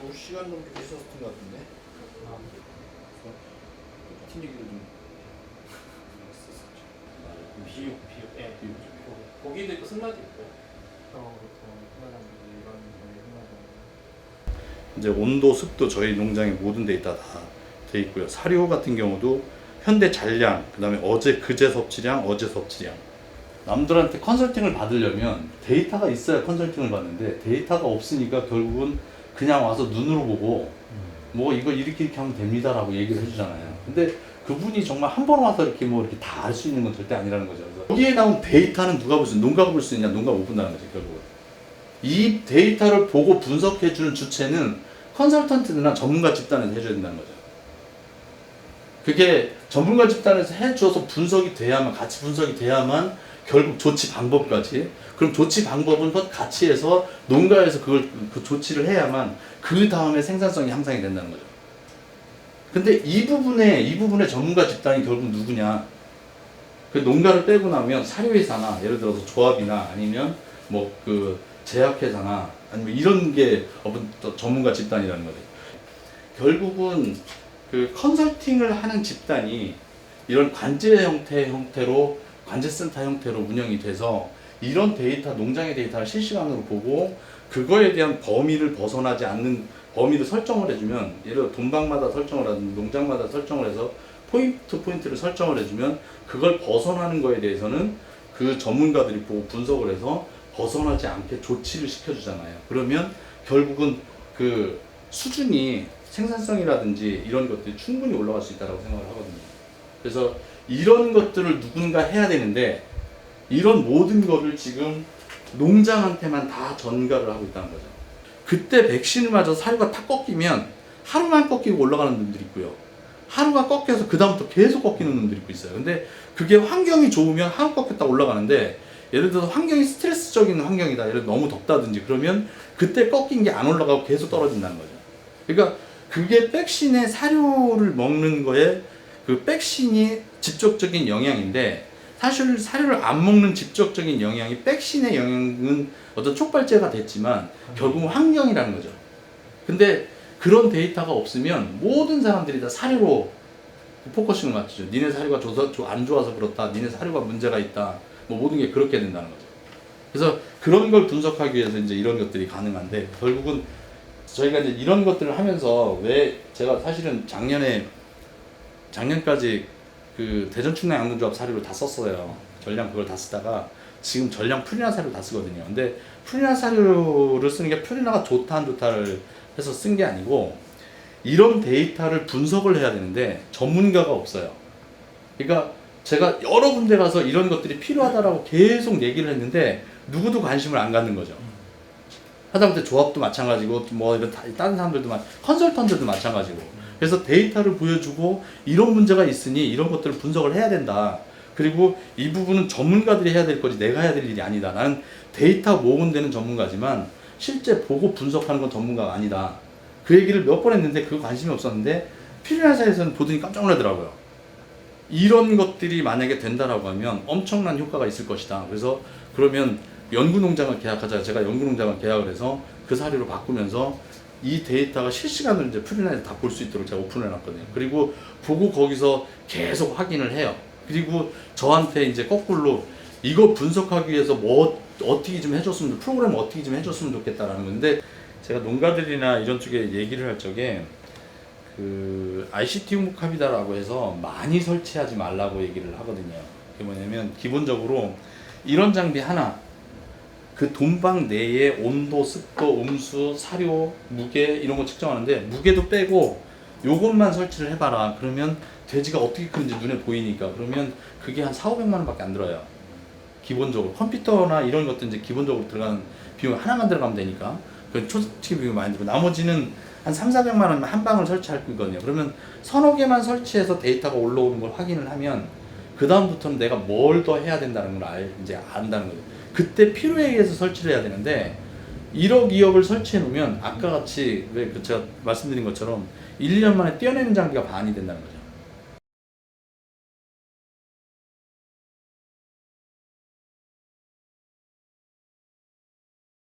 2시간 정도 있었던 것 같은데. 아, 똑같은 얘기를 좀 했었었죠. 비육, 예, 비육. 고기도 있고 승마도 있고요. 그렇죠. 승마장들이 이런 거에 승마장. 이제 온도, 습도 저희 농장의 모든 데이터 다 돼 있고요. 사료 같은 경우도 현대 잔량, 그다음에 어제 그제 섭취량, 어제 섭취량. 남들한테 컨설팅을 받으려면 데이터가 있어야 컨설팅을 받는데 데이터가 없으니까 결국은 그냥 와서 눈으로 보고 뭐 이거 이렇게 하면 됩니다라고 얘기를 해주잖아요. 근데 그분이 정말 한 번 와서 이렇게 뭐 이렇게 다 알 수 있는 건 절대 아니라는 거죠. 그래서 여기에 나온 데이터는 누가 볼 수 있냐? 농가가 볼 수 있냐? 농가가 못 본다는 거죠, 결국은. 이 데이터를 보고 분석해주는 주체는 컨설턴트나 전문가 집단에서 해줘야 된다는 거죠. 그게 전문가 집단에서 해줘서 분석이 돼야만, 같이 분석이 돼야만 결국 조치 방법까지. 그럼 조치 방법은 같이 해서 농가에서 그 조치를 해야만 그 다음에 생산성이 향상이 된다는 거죠. 근데 이 부분에 전문가 집단이 결국 누구냐? 그 농가를 빼고 나면 사료회사나 예를 들어서 조합이나 아니면 뭐 그 제약회사나 아니면 이런 게 어떤 전문가 집단이라는 거죠. 결국은 그 컨설팅을 하는 집단이 이런 관제 형태로 관제센터 형태로 운영이 돼서 이런 데이터, 농장의 데이터를 실시간으로 보고 그거에 대한 범위를 벗어나지 않는 범위를 설정을 해주면, 예를 들어 돈방마다 설정을 하든 농장마다 설정을 해서 포인트를 설정을 해주면 그걸 벗어나는 거에 대해서는 그 전문가들이 보고 분석을 해서 벗어나지 않게 조치를 시켜주잖아요. 그러면 결국은 그 수준이 생산성이라든지 이런 것들이 충분히 올라갈 수 있다고 생각을 하거든요. 그래서 이런 것들을 누군가 해야 되는데 이런 모든 거를 지금 농장한테만 다 전가를 하고 있다는 거죠. 그때 백신을 맞아서 사료가 탁 꺾이면 하루만 꺾이고 올라가는 놈들이 있고요. 하루가 꺾여서 그 다음부터 계속 꺾이는 놈들이 있고 있어요. 근데 그게 환경이 좋으면 하루 꺾였다 올라가는데, 예를 들어서 환경이 스트레스적인 환경이다. 예를 들어 너무 덥다든지 그러면 그때 꺾인 게 안 올라가고 계속 떨어진다는 거죠. 그러니까 그게 백신의 사료를 먹는 거에 그 백신이 직접적인 영향인데, 사실 사료를 안 먹는 직접적인 영향이 백신의 영향은 어떤 촉발제가 됐지만 결국은 환경이라는 거죠. 근데 그런 데이터가 없으면 모든 사람들이 다 사료로 포커싱을 맞추죠. 니네 사료가 안 좋아서 그렇다. 니네 사료가 문제가 있다. 뭐 모든 게 그렇게 된다는 거죠. 그래서 그런 걸 분석하기 위해서 이제 이런 것들이 가능한데, 결국은 저희가 이제 이런 것들을 하면서 왜 제가 사실은 작년까지 그 대전축산양분조합 사료를 다 썼어요. 전량 그걸 다 쓰다가 지금 전량 푸리나 사료를 다 쓰거든요. 근데 푸리나 사료를 쓰는 게 푸리나가 좋다 안 좋다를 해서 쓴 게 아니고, 이런 데이터를 분석을 해야 되는데 전문가가 없어요. 그러니까 제가 여러 군데 가서 이런 것들이 필요하다라고 계속 얘기를 했는데 누구도 관심을 안 갖는 거죠. 하다못해 조합도 마찬가지고 뭐 이런 다른 사람들도 컨설턴트도 마찬가지고. 그래서 데이터를 보여주고 이런 문제가 있으니 이런 것들을 분석을 해야 된다. 그리고 이 부분은 전문가들이 해야 될 거지 내가 해야 될 일이 아니다. 나는 데이터 모으는 전문가지만 실제 보고 분석하는 건 전문가가 아니다. 그 얘기를 몇 번 했는데 그거 관심이 없었는데 필요한사에서는 보더니 깜짝 놀라더라고요. 이런 것들이 만약에 된다라고 하면 엄청난 효과가 있을 것이다. 그래서 그러면 연구농장을 계약하자. 제가 연구농장을 계약을 해서 그 사료로 바꾸면서 이 데이터가 실시간으로 이제 프리나에서 다 볼 수 있도록 제가 오픈해 놨거든요. 그리고 보고 거기서 계속 확인을 해요. 그리고 저한테 이제 거꾸로 이거 분석하기 위해서 뭐 어떻게 좀 해줬으면, 프로그램 어떻게 좀 해줬으면 좋겠다라는 건데, 제가 농가들이나 이런 쪽에 얘기를 할 적에 그 ICT 홍보카비다라고 해서 많이 설치하지 말라고 얘기를 하거든요. 그게 뭐냐면 기본적으로 이런 장비 하나, 그 돈방 내에 온도, 습도, 음수, 사료, 무게 이런 거 측정하는데 무게도 빼고 요것만 설치를 해봐라. 그러면 돼지가 어떻게 크는지 눈에 보이니까. 그러면 그게 한 4,500만 원밖에 안 들어요. 기본적으로 컴퓨터나 이런 것도 이제 기본적으로 들어가는 비용 하나만 들어가면 되니까 그 초기 비용 많이 들고, 나머지는 한 3,400만 원만 한 방을 설치할 거거든요. 그러면 서너 개만 설치해서 데이터가 올라오는 걸 확인을 하면 그 다음부터는 내가 뭘 더 해야 된다는 걸 이제 안다는 거죠. 그때 필요에 의해서 설치를 해야 되는데 1억, 2억을 설치해 놓으면 아까 같이 왜 제가 말씀드린 것처럼 1년 만에 떼어내는 장비가 반이 된다는 거죠.